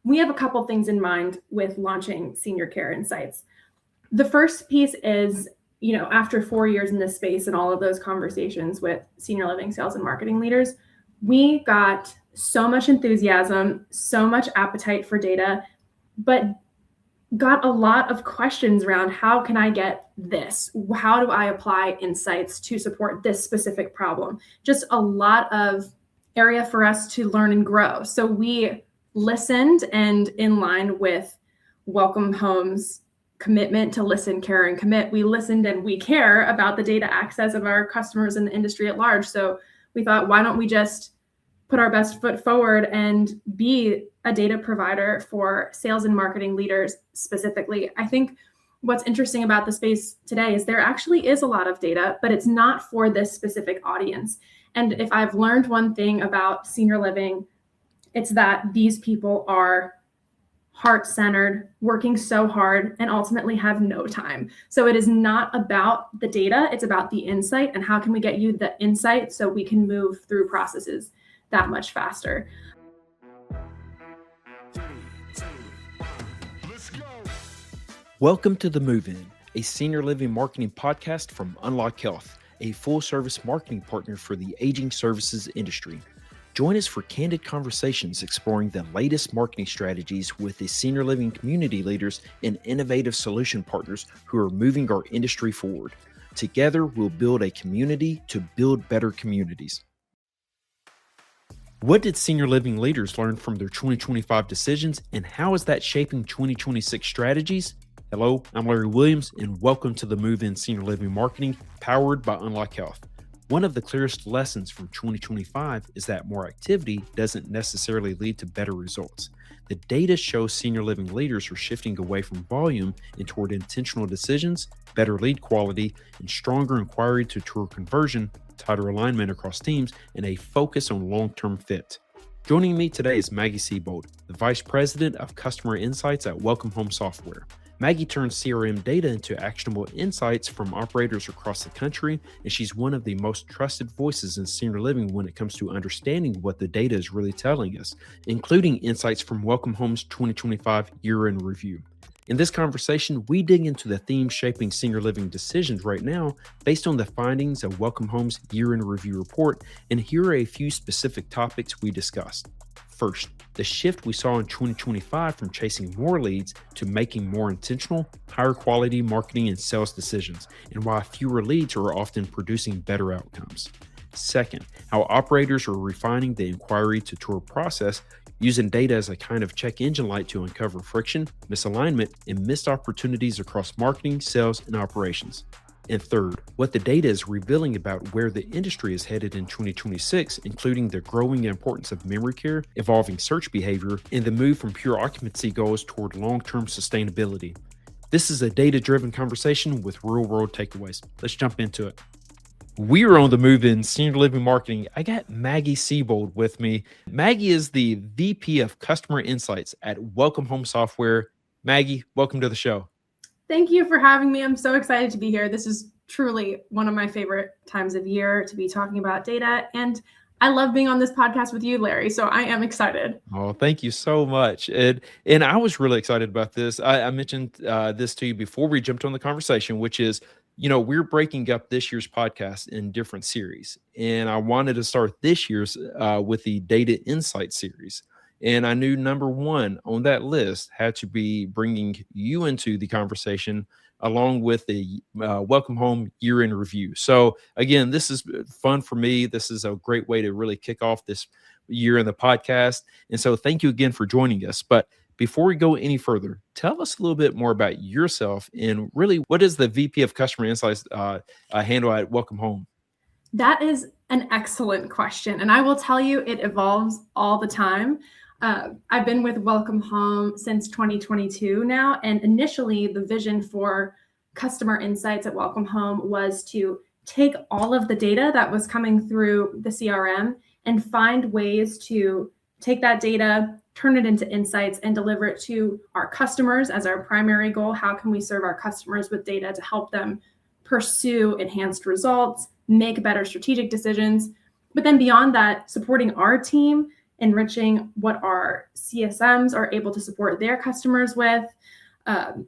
we have a couple things in mind with launching Senior Care Insights. The first piece is, after 4 years in this space and all of those conversations with senior living sales and marketing leaders, we got so much enthusiasm, so much appetite for data, but got a lot of questions around how can I get this? How do I apply insights to support this specific problem? Just a lot of area for us to learn and grow. So we listened, and in line with Welcome Home's commitment to listen, care, and commit, we listened and we care about the data access of our customers in the industry at large. So we thought, why don't we just put our best foot forward and be a data provider for sales and marketing leaders specifically. I think what's interesting about the space today is there actually is a lot of data, but it's not for this specific audience. And if I've learned one thing about senior living, it's that these people are heart-centered, working so hard, and ultimately have no time. So it is not about the data, it's about the insight and how can we get you the insight so we can move through processes that much faster. Welcome to The Move In, a senior living marketing podcast from Unlock Health, a full-service marketing partner for the aging services industry. Join us for candid conversations exploring the latest marketing strategies with the senior living community leaders and innovative solution partners who are moving our industry forward. Together, we'll build a community to build better communities. What did senior living leaders learn from their 2025 decisions, and how is that shaping 2026 strategies? Hello, I'm Larry Williams, and welcome to the Move In Senior Living Marketing powered by Unlock Health. One of the clearest lessons from 2025 is that more activity doesn't necessarily lead to better results. The data shows senior living leaders are shifting away from volume and toward intentional decisions, better lead quality, and stronger inquiry to tour conversion, tighter alignment across teams, and a focus on long-term fit. Joining me today is Maggie Seybold, the Vice President of Customer Insights at Welcome Home Software. Maggie turns CRM data into actionable insights from operators across the country, and she's one of the most trusted voices in senior living when it comes to understanding what the data is really telling us, including insights from Welcome Home's 2025 Year in Review. In this conversation, we dig into the themes shaping senior living decisions right now based on the findings of Welcome Home's Year in Review report, and here are a few specific topics we discussed. First, the shift we saw in 2025 from chasing more leads to making more intentional, higher quality marketing and sales decisions, and why fewer leads are often producing better outcomes. Second, how operators are refining the inquiry to tour process, using data as a kind of check engine light to uncover friction, misalignment, and missed opportunities across marketing, sales, and operations. And third, what the data is revealing about where the industry is headed in 2026, including the growing importance of memory care, evolving search behavior, and the move from pure occupancy goals toward long-term sustainability. This is a data-driven conversation with real-world takeaways. Let's jump into it. We are on the Move In Senior Living Marketing. I got Maggie Seybold with me. Maggie is the VP of Customer Insights at Welcome Home Software. Maggie, welcome to the show. Thank you for having me. I'm so excited to be here. This is truly one of my favorite times of year to be talking about data. And I love being on this podcast with you, Larry. So I am excited. Oh, thank you so much. And I was really excited about this. I mentioned this to you before we jumped on the conversation, which is, we're breaking up this year's podcast in different series. And I wanted to start this year's with the Data Insight series. And I knew number one on that list had to be bringing you into the conversation along with the Welcome Home Year in Review. So again, this is fun for me. This is a great way to really kick off this year in the podcast. And so thank you again for joining us. But before we go any further, tell us a little bit more about yourself and really what is the VP of Customer Insights handle at Welcome Home? That is an excellent question. And I will tell you, it evolves all the time. I've been with Welcome Home since 2022 now, and initially the vision for customer insights at Welcome Home was to take all of the data that was coming through the CRM and find ways to take that data, turn it into insights, and deliver it to our customers as our primary goal. How can we serve our customers with data to help them pursue enhanced results, make better strategic decisions? But then beyond that, supporting our team enriching what our CSMs are able to support their customers with.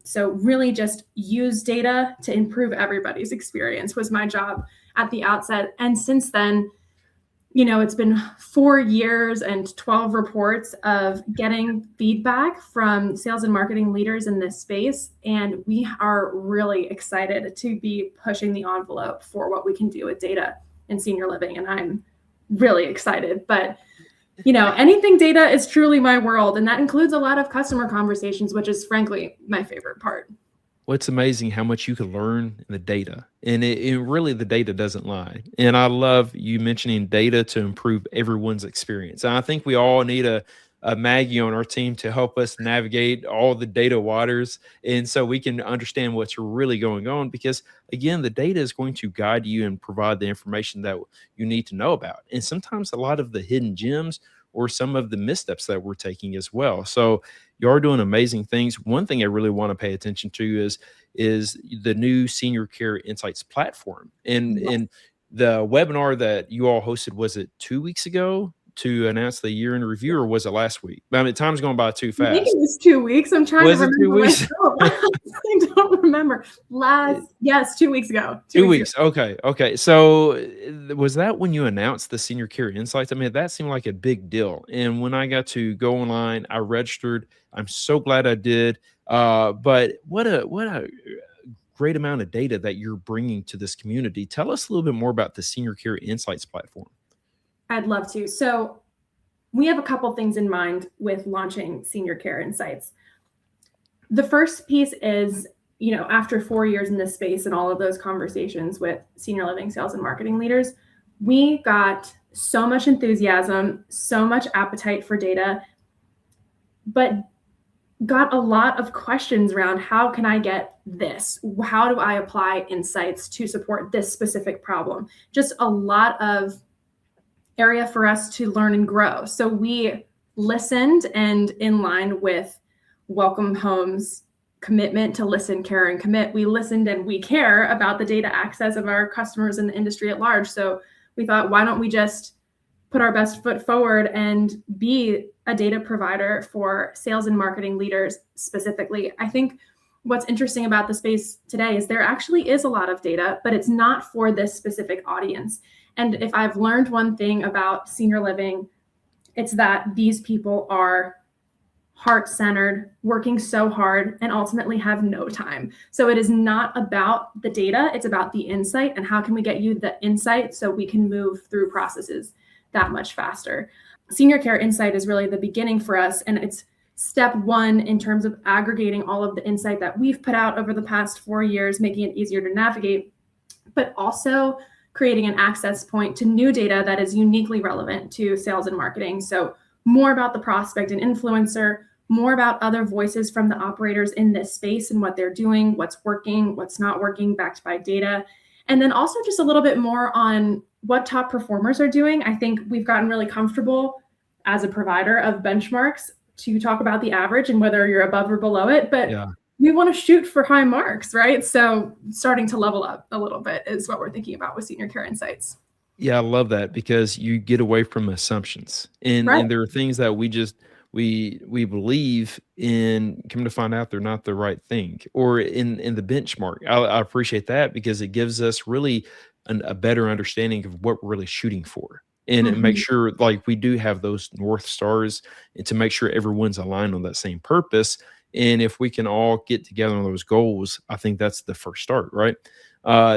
So really just use data to improve everybody's experience was my job at the outset. And since then, it's been 4 years and 12 reports of getting feedback from sales and marketing leaders in this space. And we are really excited to be pushing the envelope for what we can do with data in senior living. And I'm really excited. But anything data is truly my world. And that includes a lot of customer conversations, which is frankly my favorite part. Well, it's amazing how much you can learn in the data, and it really the data doesn't lie. And I love you mentioning data to improve everyone's experience. And I think we all need a Maggie on our team to help us navigate all the data waters, and so we can understand what's really going on. Because again, the data is going to guide you and provide the information that you need to know about. And sometimes a lot of the hidden gems or some of the missteps that we're taking as well. So you are doing amazing things. One thing I really want to pay attention to is the new Senior Care Insights platform. And the webinar that you all hosted, was it 2 weeks ago to announce the year in review, or was it last week? I mean, time's going by too fast. I think it was 2 weeks. I'm trying to remember. 2 weeks? Myself. I don't remember. Yes, 2 weeks ago. 2 weeks. Okay. So was that when you announced the Senior Care Insights? I mean, that seemed like a big deal. And when I got to go online, I registered. I'm so glad I did. But what a great amount of data that you're bringing to this community. Tell us a little bit more about the Senior Care Insights platform. I'd love to. So we have a couple things in mind with launching Senior Care Insights. The first piece is, after 4 years in this space and all of those conversations with senior living sales and marketing leaders, we got so much enthusiasm, so much appetite for data, but got a lot of questions around how can I get this? How do I apply insights to support this specific problem? Just a lot of area for us to learn and grow. So we listened, and in line with Welcome Home's commitment to listen, care, and commit, we listened and we care about the data access of our customers in the industry at large. So we thought, why don't we just put our best foot forward and be a data provider for sales and marketing leaders specifically? I think what's interesting about the space today is there actually is a lot of data, but it's not for this specific audience. And if I've learned one thing about senior living, it's that these people are heart-centered, working so hard, and ultimately have no time. So it is not about the data, it's about the insight and how can we get you the insight so we can move through processes that much faster. Senior Care Insight is really the beginning for us, and it's step one in terms of aggregating all of the insight that we've put out over the past 4 years, making it easier to navigate, but also creating an access point to new data that is uniquely relevant to sales and marketing. So more about the prospect and influencer, more about other voices from the operators in this space and what they're doing, what's working, what's not working, backed by data. And then also just a little bit more on what top performers are doing. I think we've gotten really comfortable as a provider of benchmarks to talk about the average and whether you're above or below it, but we want to shoot for high marks, right? So starting to level up a little bit is what we're thinking about with Senior Care Insights. Yeah, I love that, because you get away from assumptions, and there are things that we believe in, come to find out they're not the right thing, or in the benchmark. I appreciate that, because it gives us really a better understanding of what we're really shooting for, and make sure like we do have those North Stars, and to make sure everyone's aligned on that same purpose. And if we can all get together on those goals, I think that's the first start, right?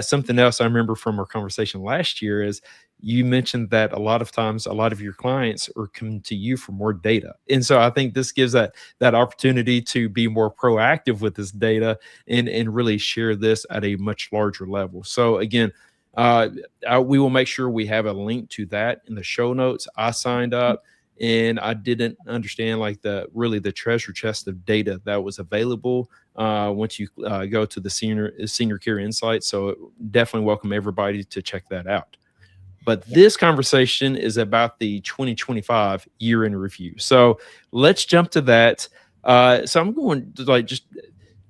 Something else I remember from our conversation last year is you mentioned that a lot of times, a lot of your clients are coming to you for more data. And so I think this gives that opportunity to be more proactive with this data and really share this at a much larger level. So again, we will make sure we have a link to that in the show notes. I signed up, and I didn't understand like the treasure chest of data that was available once you go to the Senior Care Insights. So definitely welcome everybody to check that out. But this conversation is about the 2025 year in review. So let's jump to that. So I'm going to just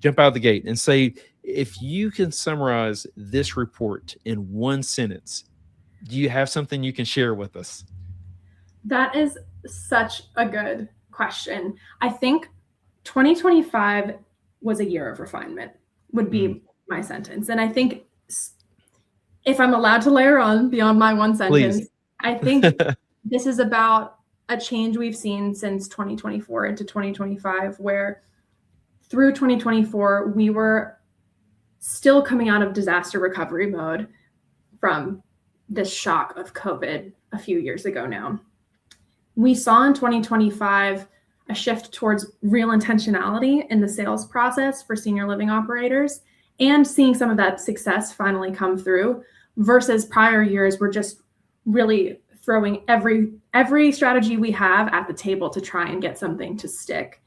jump out of the gate and say, if you can summarize this report in one sentence, do you have something you can share with us? That is such a good question. I think 2025 was a year of refinement, would be my sentence. And I think if I'm allowed to layer on beyond my one sentence, Please. I think this is about a change we've seen since 2024 into 2025, where through 2024, we were still coming out of disaster recovery mode from this shock of COVID a few years ago now. We saw in 2025 a shift towards real intentionality in the sales process for senior living operators, and seeing some of that success finally come through, versus prior years we're just really throwing every strategy we have at the table to try and get something to stick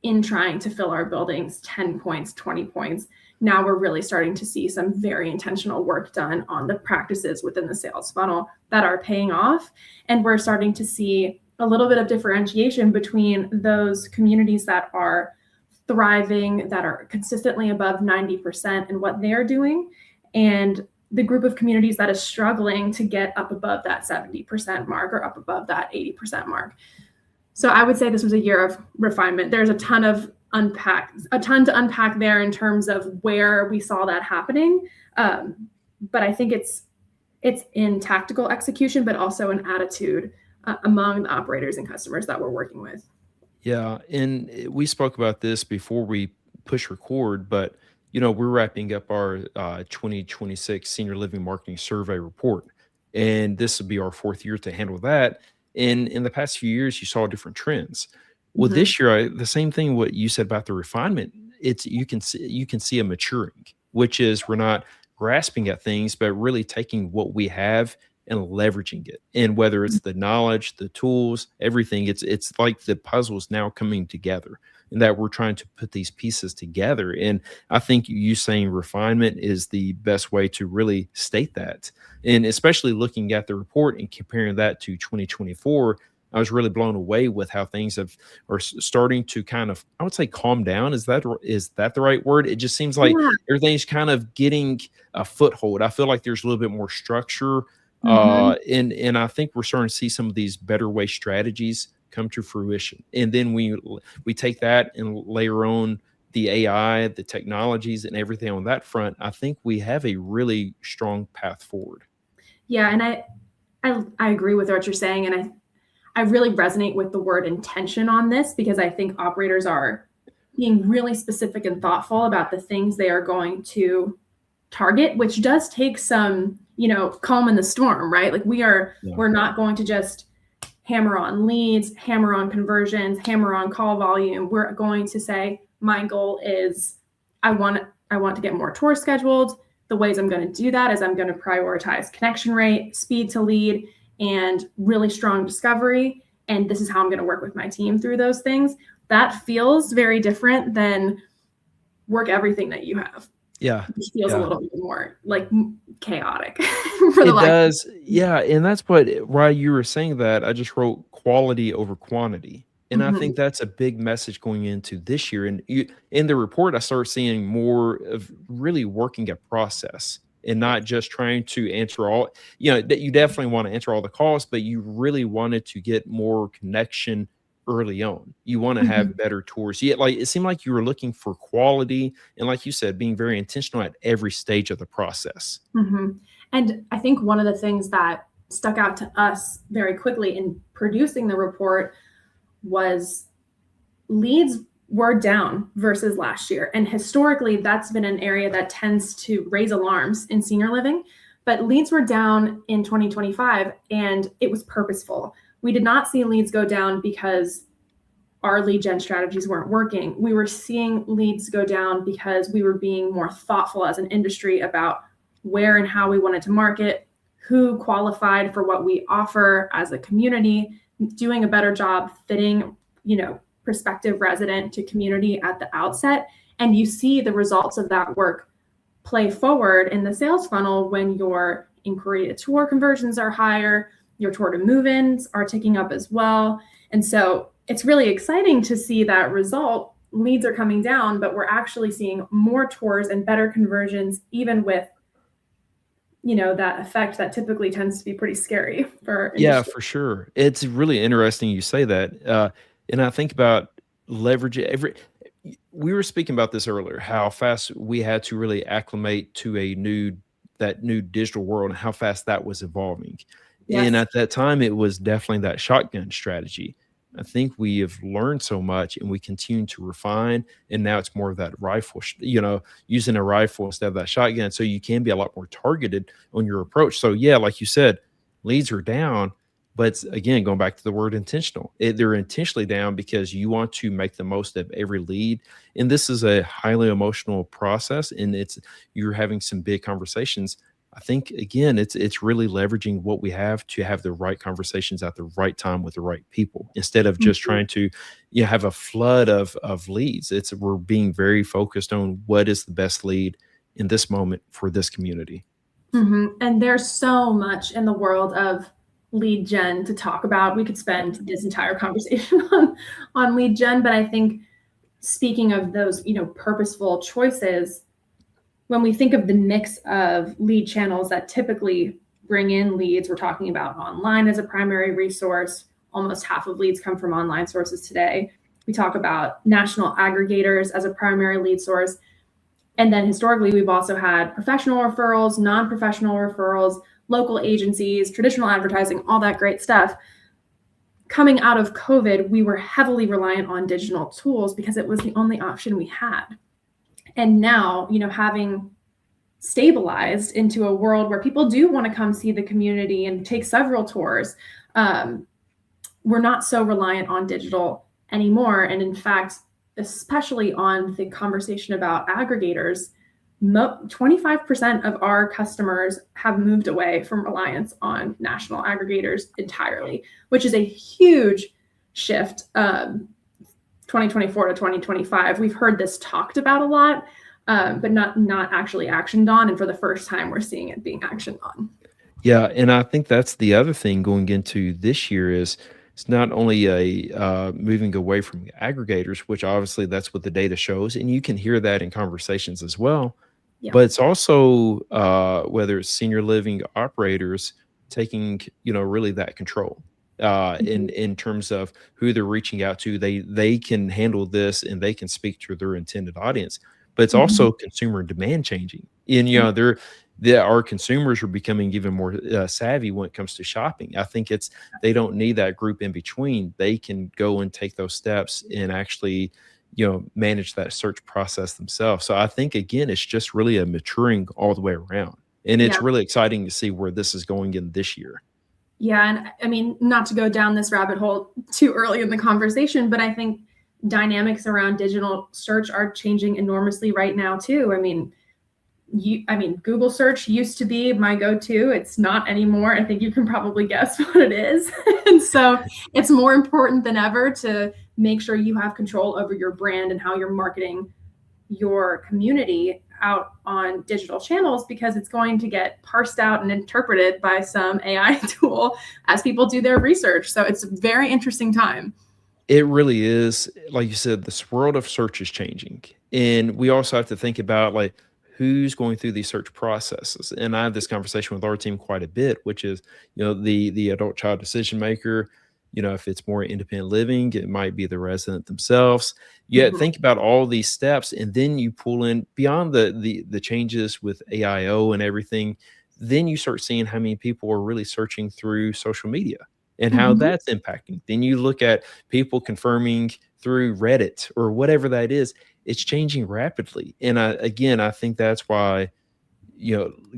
in trying to fill our buildings 10 points, 20 points. Now we're really starting to see some very intentional work done on the practices within the sales funnel that are paying off. And we're starting to see a little bit of differentiation between those communities that are thriving, that are consistently above 90% in what they're doing, and the group of communities that is struggling to get up above that 70% mark or up above that 80% mark. So I would say this was a year of refinement. There's a ton to unpack there in terms of where we saw that happening. But I think it's in tactical execution, but also an attitude among the operators and customers that we're working with. Yeah, and we spoke about this before we push record, but we're wrapping up our 2026 Senior Living Marketing Survey report, and this will be our fourth year to handle that. And in the past few years, you saw different trends. Well, this year, the same thing. What you said about the refinement, it's you can see a maturing, which is we're not grasping at things, but really taking what we have and leveraging it. And whether it's the knowledge, the tools, everything, it's like the puzzle's now coming together, and that we're trying to put these pieces together. And I think you saying refinement is the best way to really state that. And especially looking at the report and comparing that to 2024, I was really blown away with how things are starting to kind of, I would say, calm down. Is that the right word? It just seems like everything's kind of getting a foothold. I feel like there's a little bit more structure, and I think we're starting to see some of these better way strategies come to fruition. And then we take that and layer on the AI, the technologies, and everything on that front. I think we have a really strong path forward. Yeah, and I agree with what you're saying, and I really resonate with the word intention on this, because I think operators are being really specific and thoughtful about the things they are going to target, which does take some, calm in the storm, right? Like we're not going to just hammer on leads, hammer on conversions, hammer on call volume. We're going to say, my goal is I want to get more tours scheduled. The ways I'm going to do that is I'm going to prioritize connection rate, speed to lead, and really strong discovery. And this is how I'm going to work with my team through those things. That feels very different than work everything that you have. Yeah. Which feels a little bit more like chaotic. It does. Yeah. And that's while you were saying that, I just wrote quality over quantity. And I think that's a big message going into this year. And in the report, I started seeing more of really working a process and not just trying to answer all, that you definitely want to answer all the calls, but you really wanted to get more connection early on. You want to have better tours. Yet, it seemed like you were looking for quality, and like you said, being very intentional at every stage of the process. And I think one of the things that stuck out to us very quickly in producing the report was leads were down versus last year. And historically, that's been an area that tends to raise alarms in senior living. But leads were down in 2025, and it was purposeful. We did not see leads go down because our lead gen strategies weren't working. We were seeing leads go down because we were being more thoughtful as an industry about where and how we wanted to market, who qualified for what we offer as a community, doing a better job fitting, prospective resident to community at the outset. And you see the results of that work play forward in the sales funnel when your inquiry to tour conversions are higher, your tour to move-ins are ticking up as well. And so it's really exciting to see that result. Leads are coming down, but we're actually seeing more tours and better conversions, even with, that effect that typically tends to be pretty scary for Yeah, industry. for sure. It's really interesting you say that. And I think about leverage we were speaking about this earlier, how fast we had to really acclimate to that new digital world and how fast that was evolving. And Yes. at that time, it was definitely that shotgun strategy. I think we have learned so much and we continue to refine. And now it's more of that rifle, using a rifle instead of that shotgun. So you can be a lot more targeted on your approach. So, yeah, like you said, leads are down, but again, going back to the word intentional, they're intentionally down because you want to make the most of every lead. And this is a highly emotional process, and you're having some big conversations. I think again, it's really leveraging what we have to have the right conversations at the right time with the right people instead of just Mhm. trying to have a flood of leads. We're being very focused on what is the best lead in this moment for this community. And there's so much in the world of lead gen to talk about. We could spend this entire conversation on lead gen, but I think speaking of those, purposeful choices, when we think of the mix of lead channels that typically bring in leads, we're talking about online as a primary resource. Almost half of leads come from online sources today. We talk about national aggregators as a primary lead source. And then historically, we've also had professional referrals, non-professional referrals, local agencies, traditional advertising, all that great stuff. Coming out of COVID, we were heavily reliant on digital tools because it was the only option we had. And now, having stabilized into a world where people do want to come see the community and take several tours, we're not so reliant on digital anymore. And in fact, especially on the conversation about aggregators, 25% of our customers have moved away from reliance on national aggregators entirely, which is a huge shift. 2024 to 2025, we've heard this talked about a lot, but not actually actioned on. And for the first time, we're seeing it being actioned on. Yeah, and I think that's the other thing going into this year is it's not only a moving away from aggregators, which obviously that's what the data shows, and you can hear that in conversations as well. Yeah. But it's also whether it's senior living operators taking really that control in terms of who they're reaching out to. They can handle this and they can speak to their intended audience. But it's Mhm. also consumer demand changing, and our consumers are becoming even more savvy when it comes to shopping. I think they don't need that group in between. They can go and take those steps and actually, manage that search process themselves. So I think again, it's just really a maturing all the way around, and Yeah. it's really exciting to see where this is going in this year. Yeah. And I mean, not to go down this rabbit hole too early in the conversation, but I think dynamics around digital search are changing enormously right now too. Google search used to be my go-to. It's not anymore. I think you can probably guess what it is. And so it's more important than ever to make sure you have control over your brand and how you're marketing your community out on digital channels, because it's going to get parsed out and interpreted by some AI tool as people do their research. So it's a very interesting time. It really is. Like you said, this world of search is changing. And we also have to think about like who's going through these search processes. And I have this conversation with our team quite a bit, which is, the adult child decision maker. If it's more independent living, it might be the resident themselves. Yet Mhm. think about all these steps, and then you pull in beyond the changes with AIO and everything. Then you start seeing how many people are really searching through social media and how Mhm. that's impacting. Then you look at people confirming through Reddit or whatever that is. It's changing rapidly. And I think that's why,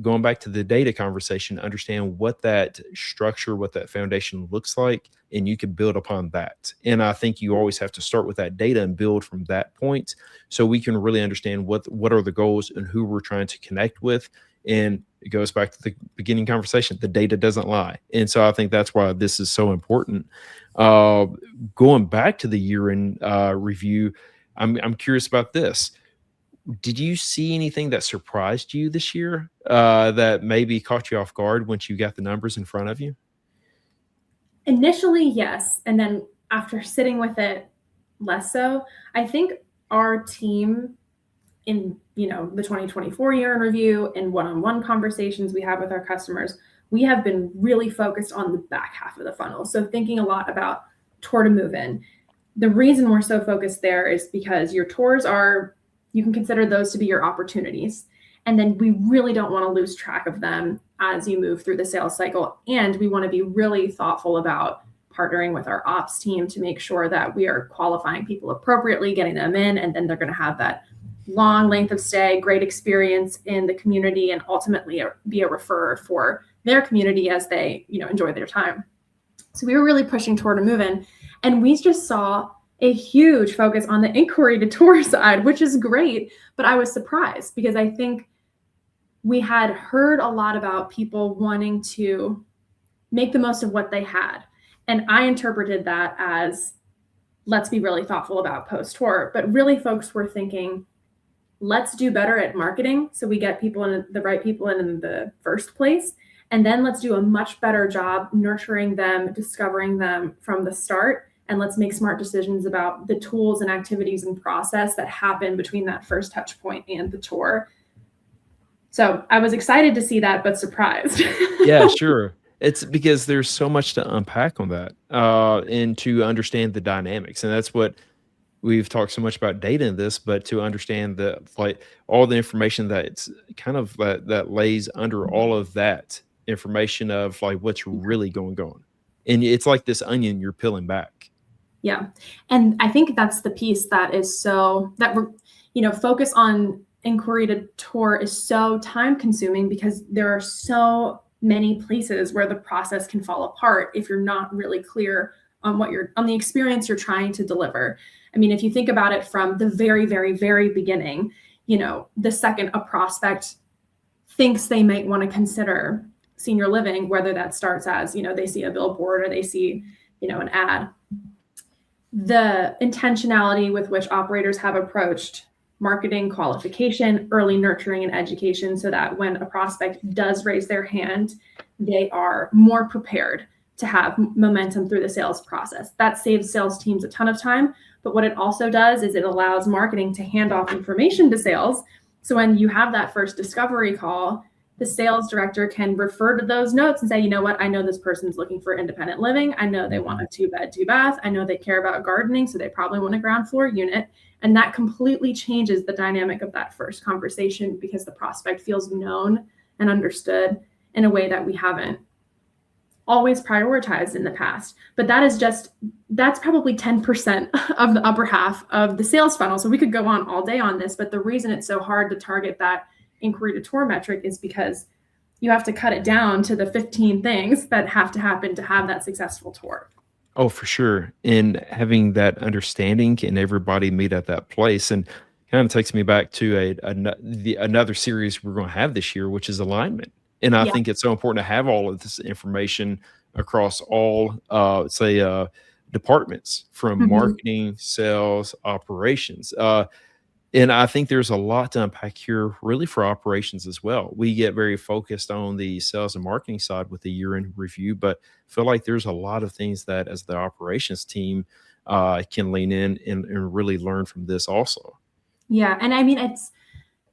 going back to the data conversation, understand what that structure, what that foundation looks like, and you can build upon that. And I think you always have to start with that data and build from that point so we can really understand what are the goals and who we're trying to connect with. And it goes back to the beginning conversation. The data doesn't lie. And so I think that's why this is so important. Uh, Going back to the year in review, I'm curious about this. Did you see anything that surprised you this year, that maybe caught you off guard once you got the numbers in front of you? Initially, yes. And then after sitting with it, less so. I think our team in, the 2024 year in review and one-on-one conversations we have with our customers, we have been really focused on the back half of the funnel. So thinking a lot about tour to move in. The reason we're so focused there is because your tours you can consider those to be your opportunities. And then we really don't want to lose track of them as you move through the sales cycle. And we want to be really thoughtful about partnering with our ops team to make sure that we are qualifying people appropriately, getting them in, and then they're going to have that long length of stay, great experience in the community, and ultimately be a referrer for their community as they, enjoy their time. So we were really pushing tour to move in, and we just saw a huge focus on the inquiry to tour side, which is great. But I was surprised because I think we had heard a lot about people wanting to make the most of what they had. And I interpreted that as, let's be really thoughtful about post-tour. But really, folks were thinking, let's do better at marketing so we get the right people in the first place. And then let's do a much better job nurturing them, discovering them from the start. And let's make smart decisions about the tools and activities and process that happen between that first touch point and the tour. So I was excited to see that, but surprised. Yeah, sure. It's because there's so much to unpack on that, and to understand the dynamics. And that's what we've talked so much about data in this, but to understand all the information that's kind of that lays under all of that information of what's really going on. And it's like this onion you're peeling back. Yeah. And I think that's the piece that is focus on inquiry to tour is so time consuming because there are so many places where the process can fall apart if you're not really clear on the experience you're trying to deliver. I mean, if you think about it from the very, very, very beginning, the second a prospect thinks they might want to consider senior living, whether that starts as, they see a billboard or they see, an ad, the intentionality with which operators have approached marketing, qualification, early nurturing, and education so that when a prospect does raise their hand, they are more prepared to have momentum through the sales process. That saves sales teams a ton of time. But what it also does is it allows marketing to hand off information to sales. So when you have that first discovery call, the sales director can refer to those notes and say, you know what, I know this person's looking for independent living. I know they want a 2-bed, 2-bath. I know they care about gardening, so they probably want a ground floor unit. And that completely changes the dynamic of that first conversation because the prospect feels known and understood in a way that we haven't always prioritized in the past. But that's probably 10% of the upper half of the sales funnel. So we could go on all day on this, but the reason it's so hard to target that inquiry to tour metric is because you have to cut it down to the 15 things that have to happen to have that successful tour. Oh, for sure. And having that understanding and everybody meet at that place, and kind of takes me back to another series we're going to have this year, which is alignment. And I think it's so important to have all of this information across all, departments from marketing, sales, operations. And I think there's a lot to unpack here really for operations as well. We get very focused on the sales and marketing side with the year-end review, but feel like there's a lot of things that as the operations team can lean in and really learn from this also. Yeah. And I mean,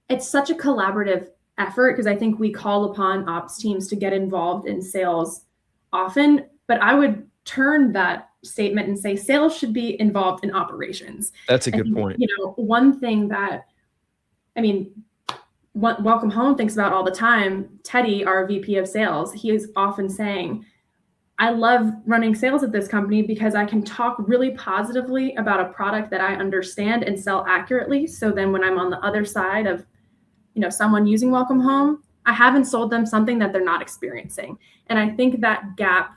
it's such a collaborative effort because I think we call upon ops teams to get involved in sales often, but I would turn that statement and say sales should be involved in operations. That's a good point. One thing that, Welcome Home thinks about all the time, Teddy, our VP of sales, he is often saying, I love running sales at this company because I can talk really positively about a product that I understand and sell accurately. So then when I'm on the other side of, someone using Welcome Home, I haven't sold them something that they're not experiencing. And I think that gap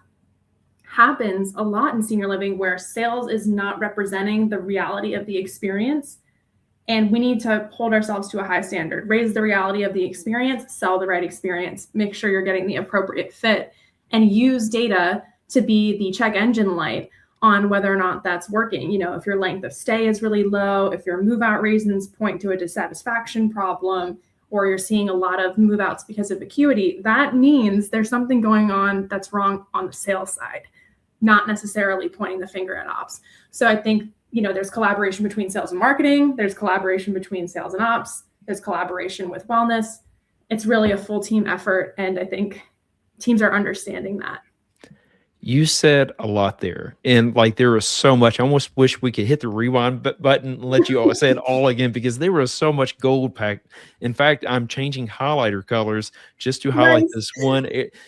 happens a lot in senior living where sales is not representing the reality of the experience. And we need to hold ourselves to a high standard, raise the reality of the experience, sell the right experience, make sure you're getting the appropriate fit, and use data to be the check engine light on whether or not that's working. If your length of stay is really low, if your move out reasons point to a dissatisfaction problem, or you're seeing a lot of move outs because of acuity, that means there's something going on that's wrong on the sales side, not necessarily pointing the finger at ops. So I think there's collaboration between sales and marketing, there's collaboration between sales and ops, there's collaboration with wellness. It's really a full team effort. And I think teams are understanding that. You said a lot there, and like there was so much. I almost wish we could hit the rewind button and let you all say it all again because there was so much gold packed. In fact, I'm changing highlighter colors just to highlight Nice.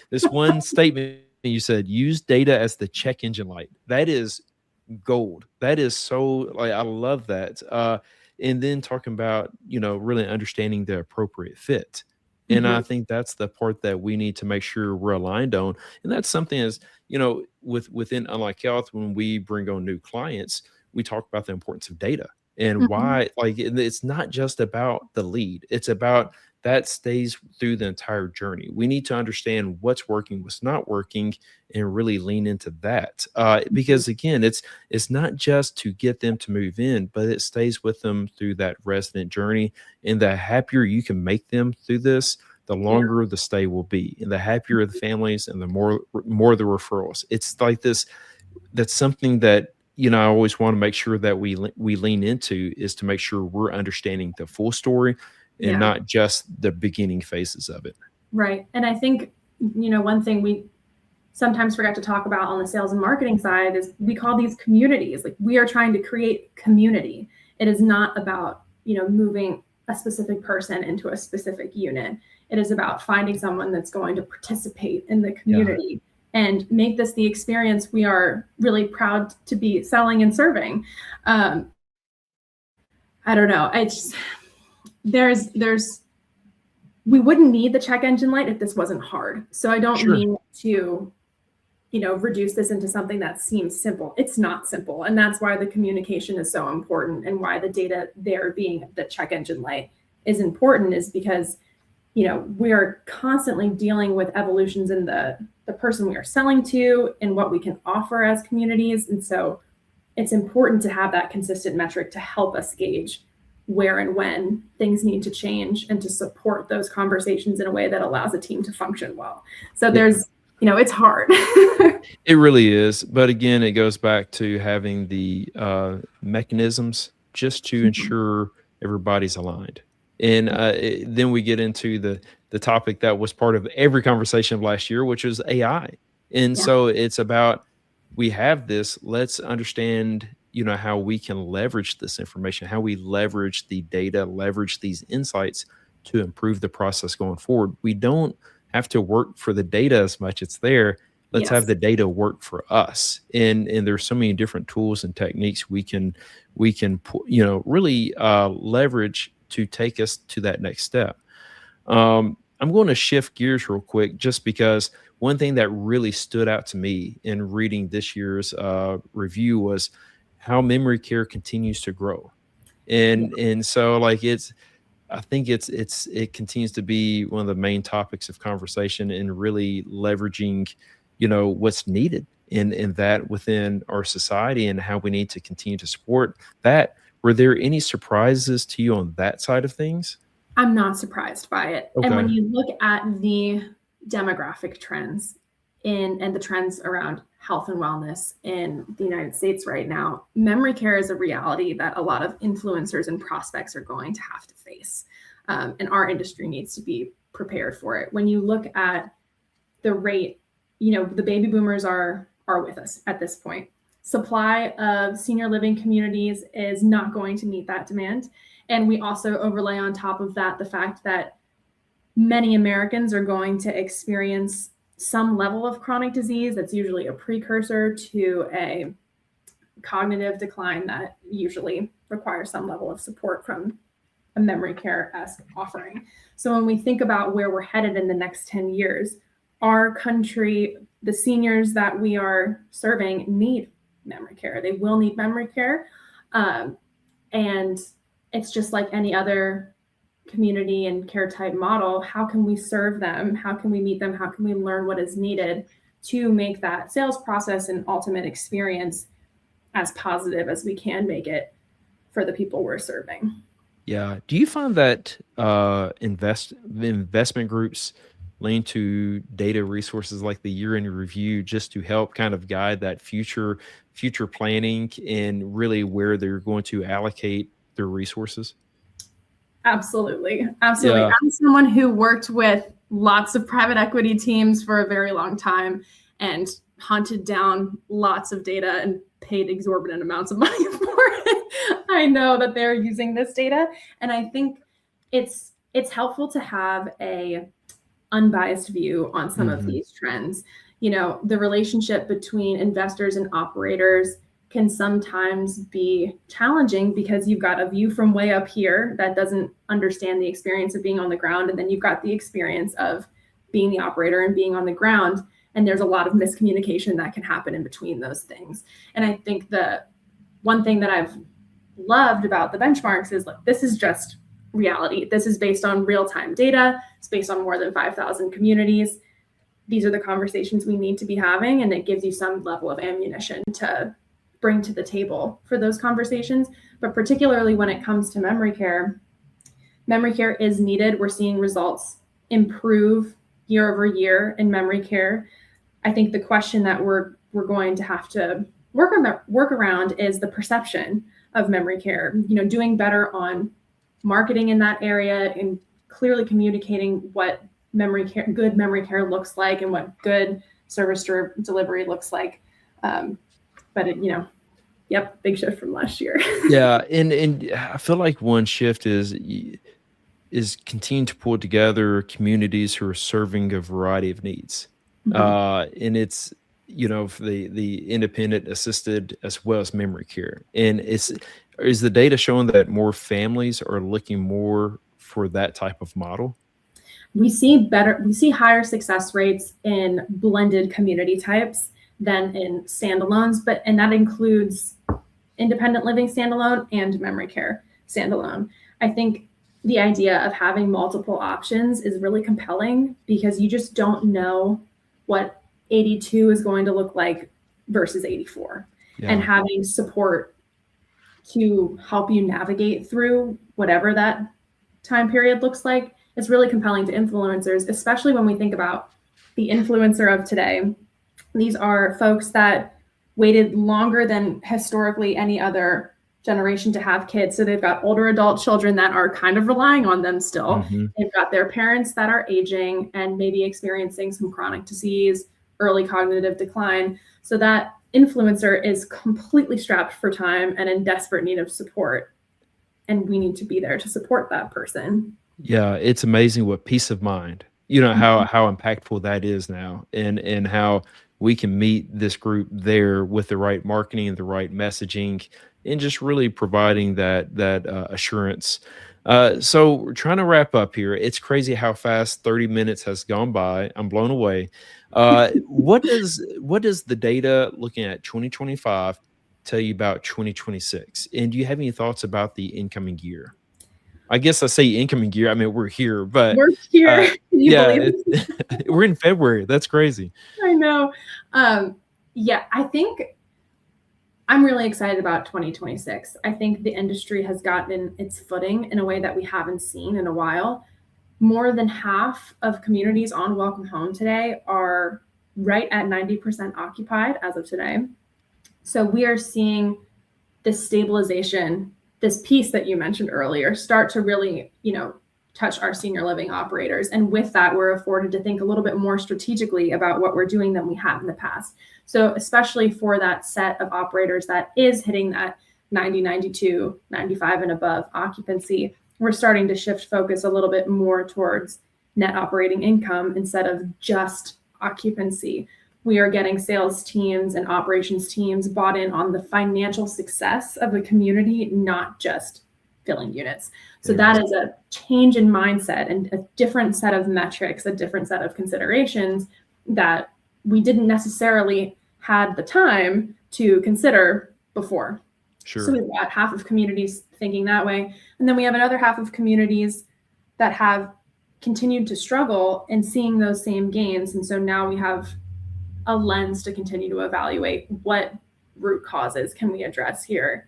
this one statement you said. Use data as the check engine light. That is gold. That is so like I love that. And then talking about really understanding the appropriate fit. And I Mhm. think that's the part that we need to make sure we're aligned on. And that's something as within Unlike Health, when we bring on new clients, we talk about the importance of data and Mhm. why, like, it's not just about the lead, it's about that stays through the entire journey. We need to understand what's working, what's not working, and really lean into that. Mhm. Because again, it's not just to get them to move in, but it stays with them through that resident journey. And the happier you can make them through this, the Yeah. longer the stay will be, and the happier the families, and the more the referrals. It's like this. That's something that I always want to make sure that we lean into, is to make sure we're understanding the full story and Yeah. not just the beginning phases of it. Right. And I think, one thing we sometimes forget to talk about on the sales and marketing side is we call these communities. Like, we are trying to create community. It is not about, moving a specific person into a specific unit. It is about finding someone that's going to participate in the Yeah, community and make this the experience we are really proud to be selling and serving. I don't know. There's we wouldn't need the check engine light if this wasn't hard. So I don't sure. mean to, reduce this into something that seems simple. It's not simple. And that's why the communication is so important, and why the data there being the check engine light is important, is because, we are constantly dealing with evolutions in the person we are selling to and what we can offer as communities. And so it's important to have that consistent metric to help us gauge where and when things need to change, and to support those conversations in a way that allows a team to function well. So Yeah, it's hard. it really is. But again, it goes back to having the mechanisms just to ensure everybody's aligned. And then we get into the topic that was part of every conversation of last year, which was AI. And Yeah. so it's about, we have this, let's understand, how we can leverage this information, how we leverage the data, leverage these insights to improve the process going forward. We don't have to work for the data as much. It's there. Let's have Yes. the data work for us. And there's so many different tools and techniques really leverage to take us to that next step. I'm going to shift gears real quick, just because one thing that really stood out to me in reading this year's review was how memory care continues to grow. Yeah. And so, like, I think it continues to be one of the main topics of conversation, and really leveraging, what's needed in that within our society, and how we need to continue to support that. Were there any surprises to you on that side of things? I'm not surprised by it. And when Okay. you look at the demographic trends and the trends around health and wellness in the United States right now, memory care is a reality that a lot of influencers and prospects are going to have to face. And our industry needs to be prepared for it. When you look at the rate, the baby boomers are with us at this point. Supply of senior living communities is not going to meet that demand. And we also overlay on top of that the fact that many Americans are going to experience some level of chronic disease that's usually a precursor to a cognitive decline that usually requires some level of support from a memory care-esque offering. So when we think about where we're headed in the next 10 years, our country, the seniors that we are serving need memory care. They will need memory care. And it's just like any other community and care type model. How can we serve them? How can we meet them? How can we learn what is needed to make that sales process and ultimate experience as positive as we can make it for the people we're serving? Yeah. Do you find that investment groups lean to data resources like the year in review just to help kind of guide that future planning and really where they're going to allocate their resources? Absolutely. Absolutely. Yeah. I'm someone who worked with lots of private equity teams for a very long time and hunted down lots of data and paid exorbitant amounts of money for it. I know that they're using this data, and I think it's helpful to have a unbiased view on some of these trends. The relationship between investors and operators can sometimes be challenging because you've got a view from way up here that doesn't understand the experience of being on the ground. And then you've got the experience of being the operator and being on the ground. And there's a lot of miscommunication that can happen in between those things. And I think the one thing that I've loved about the benchmarks is, like, this is just reality. This is based on real-time data. It's based on more than 5,000 communities. These are the conversations we need to be having, and it gives you some level of ammunition to bring to the table for those conversations. But particularly when it comes to memory care is needed. We're seeing results improve year over year in memory care. I think the question that we're going to have to work around is the perception of memory care. Doing better on marketing in that area and clearly communicating what good memory care looks like and what good service delivery looks like. But big shift from last year. Yeah, and I feel like one shift is continuing to pull together communities who are serving a variety of needs. And it's for the independent, assisted, as well as memory care. And is the data showing that more families are looking more for that type of model? We see higher success rates in blended community types than in standalones, and that includes independent living standalone and memory care standalone. I think the idea of having multiple options is really compelling because you just don't know what 82 is going to look like versus 84. Yeah. And having support to help you navigate through whatever that time period looks like, it's really compelling to influencers, especially when we think about the influencer of today. These are folks that waited longer than historically any other generation to have kids. So they've got older adult children that are kind of relying on them still. They've got their parents that are aging and maybe experiencing some chronic disease, early cognitive decline. So that influencer is completely strapped for time and in desperate need of support. And we need to be there to support that person. Yeah, it's amazing what peace of mind, how impactful that is now, and how we can meet this group there with the right marketing and the right messaging, and just really providing that assurance. So we're trying to wrap up here. It's crazy how fast 30 minutes has gone by. I'm blown away. What does the data looking at 2025 tell you about 2026? And do you have any thoughts about the incoming year? I guess I say incoming year. I mean, we're here, but we're here. We're in February. That's crazy. I know. I think I'm really excited about 2026. I think the industry has gotten its footing in a way that we haven't seen in a while. More than half of communities on Welcome Home today are right at 90% occupied as of today. So we are seeing this stabilization, this piece that you mentioned earlier, start to really, touch our senior living operators. And with that, we're afforded to think a little bit more strategically about what we're doing than we have in the past. So especially for that set of operators that is hitting that 90, 92, 95 and above occupancy, we're starting to shift focus a little bit more towards net operating income instead of just occupancy. We are getting sales teams and operations teams bought in on the financial success of the community, not just filling units. So that is a change in mindset and a different set of metrics, a different set of considerations that we didn't necessarily had the time to consider before. Sure. So we've got half of communities thinking that way. And then we have another half of communities that have continued to struggle and seeing those same gains. And so now we have a lens to continue to evaluate what root causes can we address here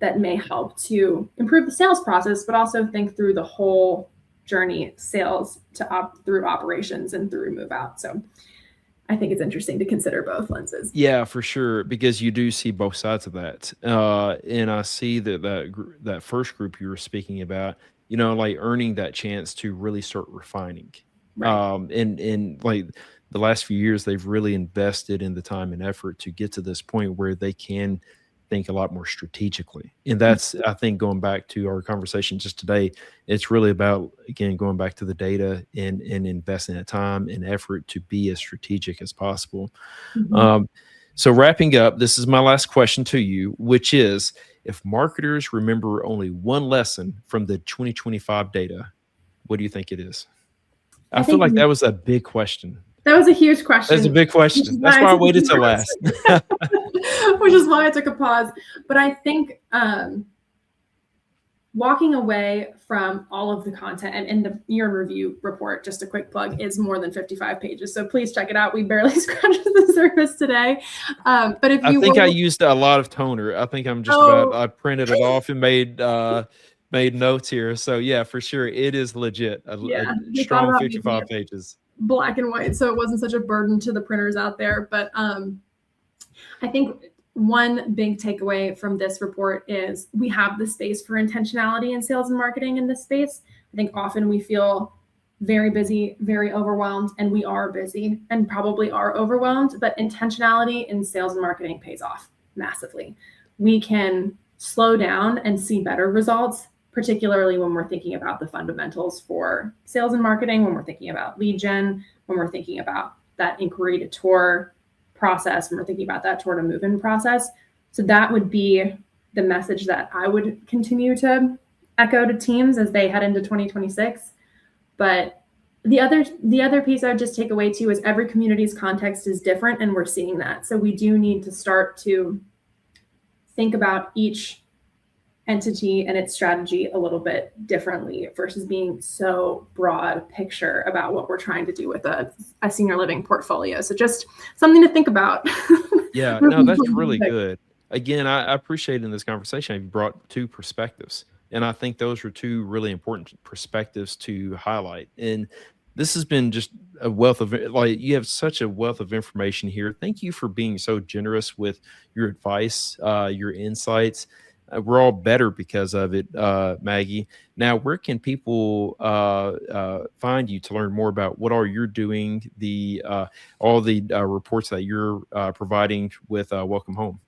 that may help to improve the sales process, but also think through the whole journey, sales to through operations and through move out. So I think it's interesting to consider both lenses. Yeah, for sure, because you do see both sides of that. And I see that first group you were speaking about, like earning that chance to really start refining. Right. And like the last few years, they've really invested in the time and effort to get to this point where they can think a lot more strategically. And that's, I think, going back to our conversation just today, it's really about, again, going back to the data and investing that time and effort to be as strategic as possible. So wrapping up, this is my last question to you, which is, if marketers remember only one lesson from the 2025 data, what do you think it is? I feel like that was a big question. That was a huge question. That's a big question. That's why I waited till last. Which is why I took a pause. But I think walking away from all of the content, and in the year in review report, just a quick plug, is more than 55 pages. So please check it out. We barely scratched the surface today. But if you I used a lot of toner. I think I'm just I printed it off and made notes here. So yeah, for sure. It is legit. A strong 55 pages. Black and white, so it wasn't such a burden to the printers out there. But I think one big takeaway from this report is we have the space for intentionality in sales and marketing in this space. I think often we feel very busy, very overwhelmed, and we are busy and probably are overwhelmed, but intentionality in sales and marketing pays off massively. We can slow down and see better results, particularly when we're thinking about the fundamentals for sales and marketing, when we're thinking about lead gen, when we're thinking about that inquiry to tour process, when we're thinking about that tour to move-in process. So that would be the message that I would continue to echo to teams as they head into 2026. But the other piece I would just take away too is every community's context is different, and we're seeing that. So we do need to start to think about each entity and its strategy a little bit differently versus being so broad picture about what we're trying to do with a senior living portfolio. So just something to think about. Yeah, no, that's really good. Again, I appreciate in this conversation, you brought two perspectives. And I think those are two really important perspectives to highlight. And this has been just a wealth of, you have such a wealth of information here. Thank you for being so generous with your advice, your insights. We're all better because of it, Maggie. Now, where can people find you to learn more about what you're doing, all the reports that you're providing with Welcome Home?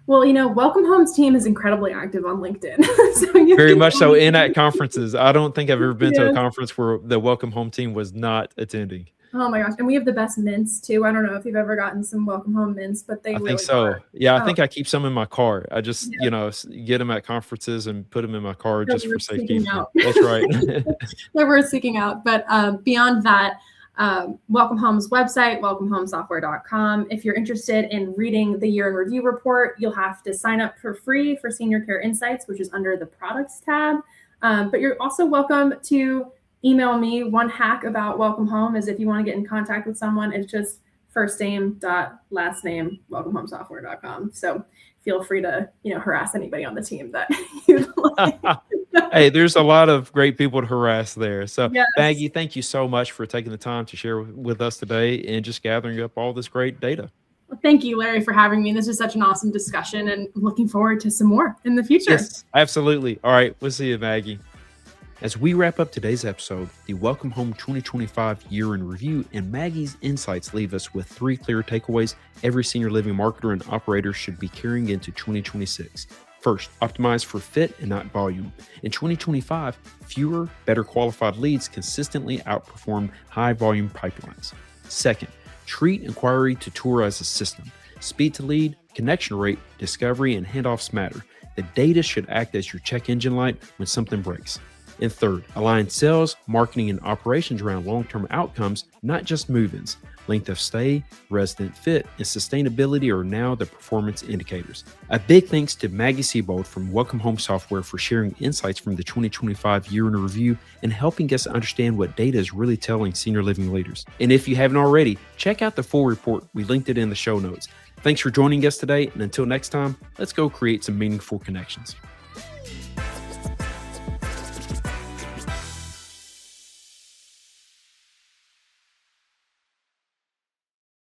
Well, Welcome Home's team is incredibly active on LinkedIn. So very much so at conferences. I don't think I've ever been to a conference where the Welcome Home team was not attending. Oh my gosh. And we have the best mints too. I don't know if you've ever gotten some Welcome Home mints, but I think so. Are. Yeah, I think I keep some in my car. I just, get them at conferences and put them in my car just for safety. That's right. They're worth seeking out. But beyond that, Welcome Home's website, welcomehomesoftware.com. If you're interested in reading the year in review report, you'll have to sign up for free for Senior Care Insights, which is under the products tab. But you're also welcome to email me. One hack about Welcome Home is if you want to get in contact with someone, it's just first name dot last name, welcomehomesoftware.com. So feel free to, harass anybody on the team that you'd like. Hey, there's a lot of great people to harass there. So yes. Maggie, thank you so much for taking the time to share with us today and just gathering up all this great data. Well, thank you, Larry, for having me. This is such an awesome discussion, and I'm looking forward to some more in the future. Yes, absolutely. All right. We'll see you, Maggie. As we wrap up today's episode, the Welcome Home 2025 Year in Review and Maggie's insights leave us with 3 clear takeaways every senior living marketer and operator should be carrying into 2026. First, optimize for fit and not volume. In 2025, fewer, better qualified leads consistently outperform high volume pipelines. Second, treat inquiry to tour as a system. Speed to lead, connection rate, discovery, and handoffs matter. The data should act as your check engine light when something breaks. And third, align sales, marketing, and operations around long-term outcomes, not just move-ins. Length of stay, resident fit, and sustainability are now the performance indicators. A big thanks to Maggie Seybold from Welcome Home Software for sharing insights from the 2025 Year in Review and helping us understand what data is really telling senior living leaders. And if you haven't already, check out the full report. We linked it in the show notes. Thanks for joining us today, and until next time, let's go create some meaningful connections.